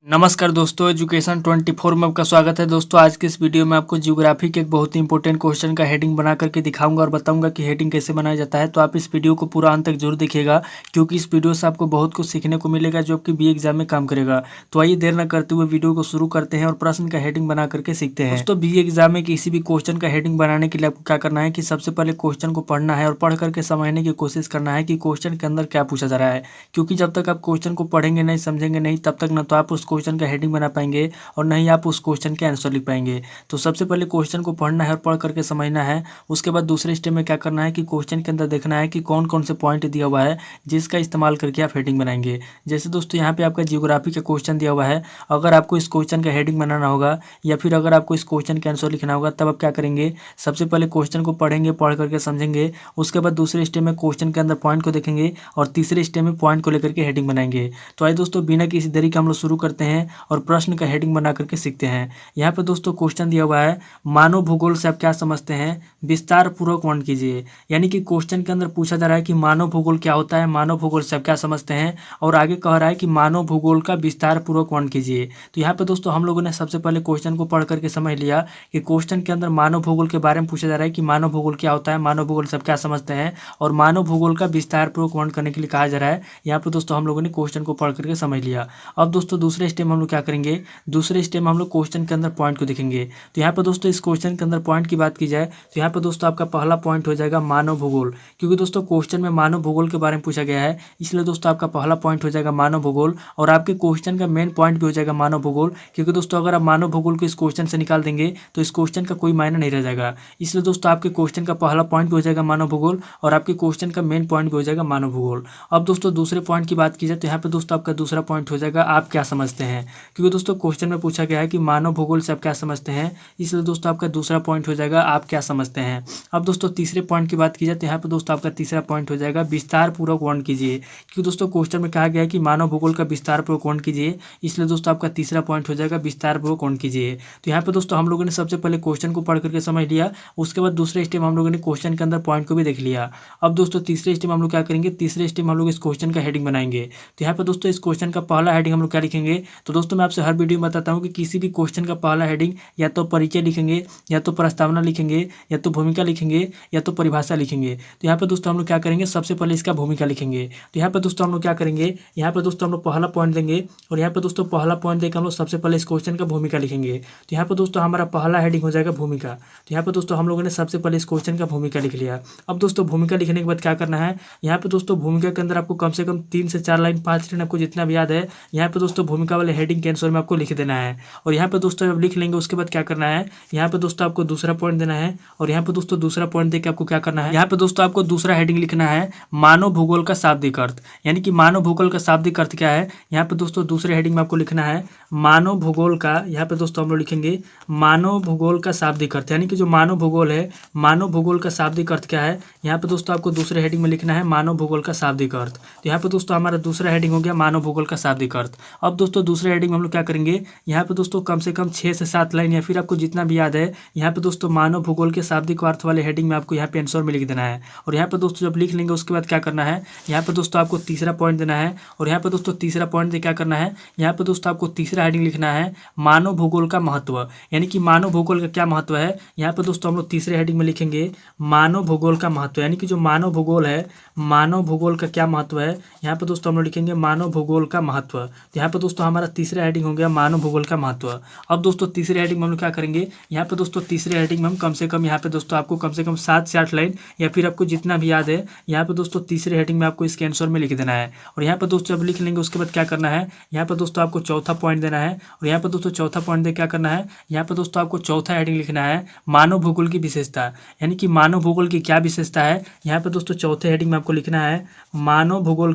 नमस्कार दोस्तों, एजुकेशन 24 में आपका स्वागत है। दोस्तों आज के इस वीडियो में आपको ज्योग्राफी के एक बहुत ही इंपॉर्टेंट क्वेश्चन का हेडिंग बना करके दिखाऊंगा और बताऊंगा कि हेडिंग कैसे बनाया जाता है। तो आप इस वीडियो को पूरा अंत तक जरूर देखिएगा, क्योंकि इस वीडियो से आपको बहुत कुछ सीखने को मिलेगा जो आपकी बी एग्जाम में काम करेगा। तो आइए देर न करते हुए वीडियो को शुरू करते हैं और प्रश्न का हेडिंग बना करके सीखते हैं। दोस्तों बी एग्जाम में किसी भी क्वेश्चन का हेडिंग बनाने के लिए आपको क्या करना है कि सबसे पहले क्वेश्चन को पढ़ना है और पढ़ करके समझने की कोशिश करना है कि क्वेश्चन के अंदर क्या पूछा जा रहा है। क्योंकि जब तक आप क्वेश्चन को पढ़ेंगे नहीं, समझेंगे नहीं, तब तक न तो आप उस क्वेश्चन का हेडिंग बना पाएंगे और नहीं आप उस क्वेश्चन के आंसर लिख पाएंगे। तो सबसे पहले क्वेश्चन को पढ़ना है और पढ़ करके समझना है। उसके बाद दूसरे स्टेप में क्या करना है कि क्वेश्चन के अंदर देखना है कि कौन कौन से पॉइंट दिया हुआ है जिसका इस्तेमाल करके आप हेडिंग बनाएंगे। जैसे दोस्तों यहाँ पे आपका जियोग्राफी का क्वेश्चन दिया हुआ है। अगर आपको इस क्वेश्चन का हेडिंग बनाना होगा या फिर अगर आपको इस क्वेश्चन के आंसर लिखना होगा, तब आप क्या करेंगे, सबसे पहले क्वेश्चन को पढ़ेंगे, पढ़ करके समझेंगे। उसके बाद दूसरे स्टेप में क्वेश्चन के अंदर पॉइंट को देखेंगे और तीसरे स्टेप में पॉइंट को लेकर के हेडिंग बनाएंगे। तो आइए दोस्तों बिना किसी देरी के हम लोग शुरू करते हैं और प्रश्न का हेडिंग बना करके सीखते हैं। यहाँ पे दोस्तों क्वेश्चन दिया हुआ है, मानव भूगोल से आप क्या समझते हैं, विस्तार पूर्वक वर्णन कीजिए। यानी कि क्वेश्चन के अंदर पूछा जा रहा है कि मानव भूगोल क्या होता है, मानव भूगोल से आप क्या समझते हैं, और आगे कह रहा है कि मानव भूगोल का विस्तार पूर्वक वर्णन कीजिए। तो यहाँ पे दोस्तों हम लोगों ने सबसे पहले क्वेश्चन को पढ़ करके समझ लिया कि क्वेश्चन के अंदर मानव भूगोल के बारे में पूछा जा रहा है कि मानव भूगोल क्या होता है, मानव भूगोल से आप क्या समझते हैं, और मानव भूगोल का विस्तार पूर्वक वर्णन करने के लिए कहा जा रहा है। यहाँ पे दोस्तों हम लोगों ने क्वेश्चन को पढ़ करके समझ लिया। अब दोस्तों दूसरे स्टेप में हम लोग क्या करेंगे, दूसरे स्टेप में हम लोग क्वेश्चन के अंदर पॉइंट को देखेंगे। तो यहाँ पे दोस्तों इस क्वेश्चन के अंदर पॉइंट की बात की जाए तो यहाँ पे दोस्तों आपका पहला पॉइंट हो जाएगा मानव भूगोल, क्योंकि दोस्तों क्वेश्चन में मानव भूगोल के बारे में पूछा गया है, इसलिए दोस्तों आपका पहला पॉइंट हो जाएगा मानव भूगोल। और आपके क्वेश्चन का मेन पॉइंट भी हो जाएगा मानव भूगोल, क्योंकि दोस्तों अगर आप मानव भूगोल को इस क्वेश्चन से निकाल देंगे तो इस क्वेश्चन का कोई मायना नहीं रह जाएगा। इसलिए दोस्तों आपके क्वेश्चन का पहला पॉइंट भी हो जाएगा मानव भूगोल और आपके क्वेश्चन का मेन पॉइंट भी हो जाएगा मानव भूगोल। अब दोस्तों दूसरे पॉइंट की बात की जाए तो यहाँ पे दोस्तों आपका दूसरा पॉइंट हो जाएगा आप क्या समझते हैं, क्योंकि दोस्तों क्वेश्चन में पूछा गया है कि मानव भूगोल से आप क्या समझते हैं, इसलिए दोस्तों आपका दूसरा पॉइंट हो जाएगा आप क्या समझते हैं। अब दोस्तों तीसरे पॉइंट की बात की जाए तो यहाँ पे दोस्तों आपका तीसरा पॉइंट हो जाएगा विस्तार पूर्वक वर्णन कीजिए, क्योंकि दोस्तों क्वेश्चन में कहा गया है कि मानव भूगोल का विस्तार पूर्वक वर्णन कीजिए, इसलिए दोस्तों आपका तीसरा पॉइंट हो जाएगा विस्तार पूर्वक वर्णन कीजिए। तो यहाँ पे दोस्तों हम लोगों ने सबसे पहले क्वेश्चन को पढ़ करके समझ लिया, उसके बाद दूसरे स्टेप हम लोगों ने क्वेश्चन के अंदर पॉइंट को भी देख लिया। अब दोस्तों तीसरे स्टेप हम लोग क्या करेंगे, तीसरे स्टेप हम लोग इस क्वेश्चन का हेडिंग बनाएंगे। तो यहाँ पे दोस्तों इस क्वेश्चन का पहला हेडिंग हम लोग क्या लिखेंगे, तो दोस्तों मैं आपसे हर वीडियो में बताता हूँ कि किसी भी क्वेश्चन का पहला हेडिंग या तो परिचय लिखेंगे, या तो प्रस्तावना लिखेंगे, या तो भूमिका लिखेंगे, या तो परिभाषा लिखेंगे। तो यहाँ पे दोस्तों हम लोग क्या करेंगे, सबसे पहले इसका भूमिका लिखेंगे। तो यहाँ पे दोस्तों हम लोग क्या करेंगे, यहाँ पे दोस्तों हम लोग पहला पॉइंट देंगे और यहाँ पे दोस्तों पहला पॉइंट देकर हम लोग सबसे पहले इस क्वेश्चन का भूमिका लिखेंगे। तो यहाँ पे दोस्तों हमारा पहला हेडिंग हो जाएगा भूमिका। तो यहाँ पे दोस्तों हम लोगों ने सबसे पहले इस क्वेश्चन का भूमिका लिख लिया। अब दोस्तों भूमिका लिखने के बाद क्या करना है, यहाँ पे दोस्तों भूमिका के अंदर आपको कम से कम 3 से 4 लाइन, 5 लाइन आपको जितना भी याद है, यहाँ पे दोस्तों भूमिका वाले हेडिंग के आंसर में आपको लिख देना है। और यहाँ पे दोस्तों जब लिख लेंगे उसके बाद क्या करना है, यहाँ पे दोस्तों आपको दूसरा पॉइंट देना है और यहाँ पे दोस्तों दूसरा पॉइंट देके आपको क्या करना है, यहाँ पे दोस्तों आपको दूसरा हेडिंग लिखना है मानव भूगोल का शाब्दिक अर्थ। यानी कि मानव भूगोल का शाब्दिक अर्थ क्या है, यहाँ पे दोस्तों दूसरे हेडिंग में आपको लिखना है मानव भूगोल का, यहाँ पे दोस्तों हम लोग लिखेंगे मानव भूगोल का शाब्दिक अर्थ। यानी कि जो मानव भूगोल है, मानव भूगोल का शाब्दिक अर्थ क्या है, यहाँ पे दोस्तों आपको दूसरे हेडिंग में लिखना है मानव भूगोल का शाब्दिक अर्थ। तो यहाँ पे दोस्तों हमारा दूसरा हेडिंग हो गया मानव भूगोल का शाब्दिक अर्थ। अब दोस्तों दूसरे हेडिंग में हम लोग क्या करेंगे, यहाँ पे दोस्तों कम से कम 6 से 7 लाइन या फिर आपको जितना भी याद है, यहाँ पे दोस्तों मानव भूगोल के शाब्दिक अर्थ वाले हेडिंग में आपको यहाँ पे आंसर में लिख देना है। और यहाँ पे दोस्तों जब लिख लेंगे उसके बाद क्या करना है, यहाँ पे दोस्तों आपको तीसरा पॉइंट देना है और यहाँ पे दोस्तों तीसरा पॉइंट दे क्या करना है, यहाँ पे दोस्तों आपको तीसरा हेडिंग लिखना है मानव भूगोल का महत्व। यानी कि मानव भूगोल का क्या महत्व है, यहाँ पे दोस्तों हम लोग तीसरे हेडिंग में लिखेंगे मानव भूगोल का महत्व। यानी कि जो मानव भूगोल है, मानव भूगोल का क्या महत्व है, यहाँ पे दोस्तों हम लोग लिखेंगे मानव भूगोल का महत्व। तो यहाँ पे दोस्तों हमारा तीसरा हेडिंग हो गया मानव भूगोल का महत्व। अब दोस्तों तीसरे हेडिंग में हम लोग क्या करेंगे, यहाँ पे दोस्तों तीसरे हेडिंग में हम कम से कम यहाँ पे दोस्तों आपको कम से कम 7 से 8 लाइन या फिर आपको जितना भी याद है, यहाँ पे दोस्तों तीसरे हेडिंग में आपको इसके आंसर में लिख देना है। और यहाँ पे दोस्तों जब लिख लेंगे उसके बाद क्या करना है, यहाँ पे दोस्तों आपको चौथा पॉइंट देना है और यहाँ पे दोस्तों चौथा पॉइंट दे क्या करना है, यहाँ पे दोस्तों आपको चौथा हेडिंग लिखना है मानव भूगोल की विशेषता। यानी कि मानव भूगोल की क्या विशेषता है, यहाँ पे दोस्तों चौथे हेडिंग में आपको लिखना है मानव भूगोल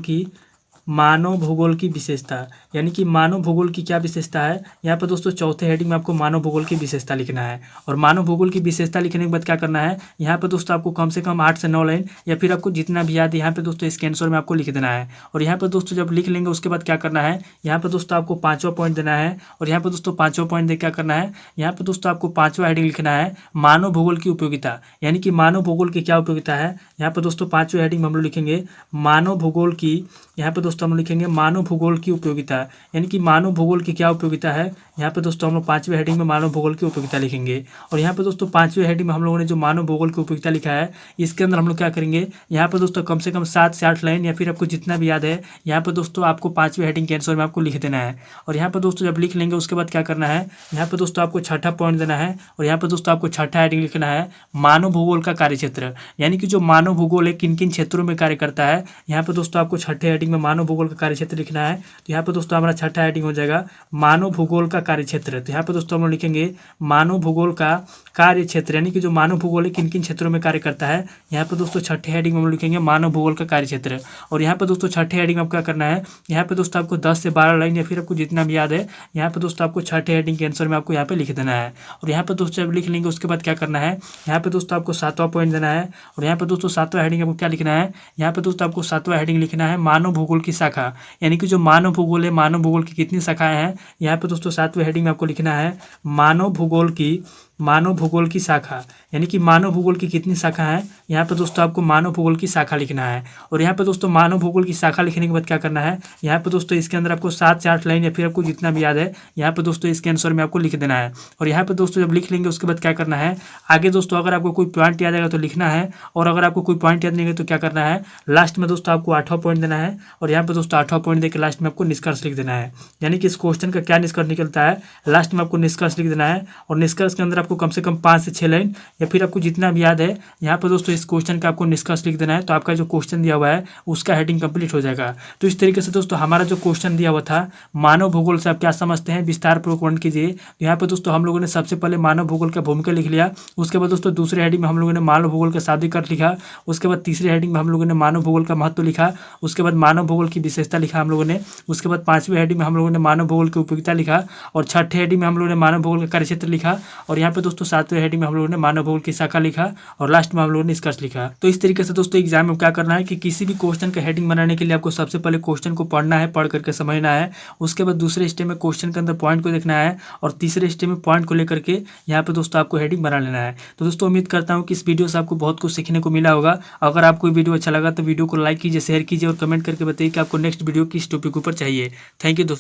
की विशेषता। यानी कि मानव भूगोल की क्या विशेषता है, यहाँ पर दोस्तों चौथे हेडिंग में आपको मानव भूगोल की विशेषता लिखना है। और मानव भूगोल की विशेषता लिखने के बाद क्या करना है, यहाँ पर दोस्तों आपको कम से कम 8 से 9 लाइन या फिर आपको जितना भी याद है यहाँ पे दोस्तों इसके आंसर में आपको लिख देना है। और यहाँ पर दोस्तों जब लिख लेंगे उसके बाद क्या करना है, यहाँ पर दोस्तों आपको 5वां पॉइंट देना है और यहाँ पर दोस्तों 5वां पॉइंट दे क्या करना है, यहाँ पर दोस्तों आपको 5वां हेडिंग लिखना है मानव भूगोल की उपयोगिता। यानी कि मानव भूगोल की क्या उपयोगिता है, यहाँ पर दोस्तों 5वें हेडिंग में हम लोग लिखेंगे मानव भूगोल की, यहाँ पर दोस्तों दोस्तों हम लोग लिखेंगे मानव भूगोल की उपयोगिता, यानी कि मानव भूगोल की क्या उपयोगिता है। यहाँ पे दोस्तों हम लोग 5वें हेडिंग में मानव भूगोल की उपयोगिता लिखेंगे। और यहाँ पे दोस्तों 5वें हेडिंग में हम लोगों ने जो मानव भूगोल की उपयोगिता लिखा है, इसके अंदर हम लोग क्या करेंगे, यहाँ पे दोस्तों कम से कम 7 से 8 लाइन या फिर आपको जितना भी याद है, यहाँ पे दोस्तों आपको 5वें हेडिंग के आंसर में आपको लिख देना है। और यहाँ पे दोस्तों जब लिख लेंगे उसके बाद क्या करना है, यहाँ पे दोस्तों आपको छठा पॉइंट देना है। और यहाँ पे दोस्तों आपको छठा हेडिंग लिखना है मानव भूगोल का कार्यक्षेत्र, यानी कि जो मानव भूगोल है किन किन क्षेत्रों में कार्य करता है। यहाँ पे दोस्तों आपको छठे हेडिंग में मानव भूगोल का कार्यक्षेत्र लिखना है। तो यहाँ पे दोस्तों हमारा छठा हेडिंग हो जाएगा मानव भूगोल का कार्यक्षेत्र। तो यहाँ पे दोस्तों हम लोग लिखेंगे मानव भूगोल का कार्यक्षेत्र, यानी कि जो मानव भूगोल है किन किन क्षेत्रों में कार्य करता है। यहाँ पे दोस्तों छठे हेडिंग में हम लिखेंगे मानव भूगोल का कार्यक्षेत्र। और यहाँ पे दोस्तों छठे हेडिंग में आपको क्या करना है, यहाँ पे दोस्तों आपको 10 से 12 लाइन या फिर आपको जितना भी याद है, यहाँ पे दोस्तों आपको छठे हेडिंग के आंसर में आपको यहाँ पे लिख देना है। और यहाँ पे दोस्तों जब लिख लेंगे उसके बाद क्या करना है, यहाँ पे दोस्तों आपको 7वां पॉइंट देना है। और यहाँ पे दोस्तों 7वां हेडिंग आपको क्या लिखना है, यहाँ पे दोस्तों आपको 7वां हेडिंग लिखना है मानव भूगोल की शाखा, यानी कि जो मानव भूगोल है, मानव भूगोल की कितनी शाखाएं हैं। यहाँ पे दोस्तों 7वें हेडिंग में आपको लिखना है मानव भूगोल की शाखा, यानी कि मानव भूगोल की कितनी शाखा है। यहाँ पे दोस्तों आपको मानव भूगोल की शाखा लिखना है। और यहाँ पे दोस्तों मानव भूगोल की शाखा लिखने के बाद क्या करना है, यहाँ पे दोस्तों इसके अंदर आपको 7 से 8 लाइन या फिर आपको जितना भी याद है, यहाँ पे दोस्तों इसके आंसर में आपको लिख देना है। और यहाँ पे दोस्तों जब लिख लेंगे उसके बाद क्या करना है, आगे दोस्तों अगर आपको कोई पॉइंट याद आएगा तो लिखना है, और अगर आपको कोई पॉइंट याद नहीं है तो क्या करना है, लास्ट में दोस्तों आपको 8वां पॉइंट देना है। और यहाँ पे दोस्तों 8वां पॉइंट देकर लास्ट में आपको निष्कर्ष लिख देना है, यानी कि इस क्वेश्चन का क्या निष्कर्ष निकलता है, लास्ट में आपको निष्कर्ष लिख देना है। और निष्कर्ष के अंदर आपको कम से कम 5 से 6 लाइन या फिर आपको जितना भी याद है, यहाँ पर दोस्तों इस क्वेश्चन का आपको निष्कर्ष लिख देना है। तो आपका जो क्वेश्चन दिया हुआ है उसका हेडिंग कंप्लीट हो जाएगा। तो इस तरीके से दोस्तों हमारा जो क्वेश्चन दिया हुआ था मानव भूगोल से आप क्या समझते हैं, विस्तार पूर्वक वर्णन कीजिए। तो यहाँ पे दोस्तों हम लोगों ने सबसे पहले मानव भूगोल का भूमिका लिख लिया। उसके बाद दोस्तों दूसरे हेडिंग में हम लोगों ने मानव भूगोल का शाब्दिक अर्थ लिखा। उसके बाद तीसरे हेडिंग में हम लोगों ने मानव भूगोल का महत्व लिखा। उसके बाद मानव भूगोल की विशेषता लिखा हम लोगों ने। उसके बाद 5वें हेडिंग में हम लोगों ने मानव भूगोल की उपयोगिता लिखा। और छठे हेडिंग में हम लोगों ने मानव भूगोल का कार्यक्षेत्र लिखा। और यहाँ पे दोस्तों 7वें हेडिंग में हम लोगों ने मानव भूगोल की शाखा लिखा। और लास्ट में हम लोगों ने निष्कर्ष लिखा। तो इस तरीके से दोस्तों एग्जाम में क्या करना है कि किसी भी क्वेश्चन का हेडिंग बनाने के लिए आपको सबसे पहले क्वेश्चन को पढ़ना है, पढ़ करके समझना है। उसके बाद दूसरे स्टेप में क्वेश्चन के अंदर पॉइंट को देखना है। और तीसरे स्टेप में पॉइंट को लेकर के यहाँ पे दोस्तों आपको हेडिंग बना लेना है। तो दोस्तों उम्मीद करता हूँ कि इस वीडियो से आपको बहुत कुछ सीखने को मिला होगा। अगर आपको वीडियो अच्छा लगा तो वीडियो को लाइक कीजिए, शेयर कीजिए और कमेंट करके बताइए कि आपको नेक्स्ट वीडियो किस टॉपिक ऊपर चाहिए। थैंक यू दोस्तों।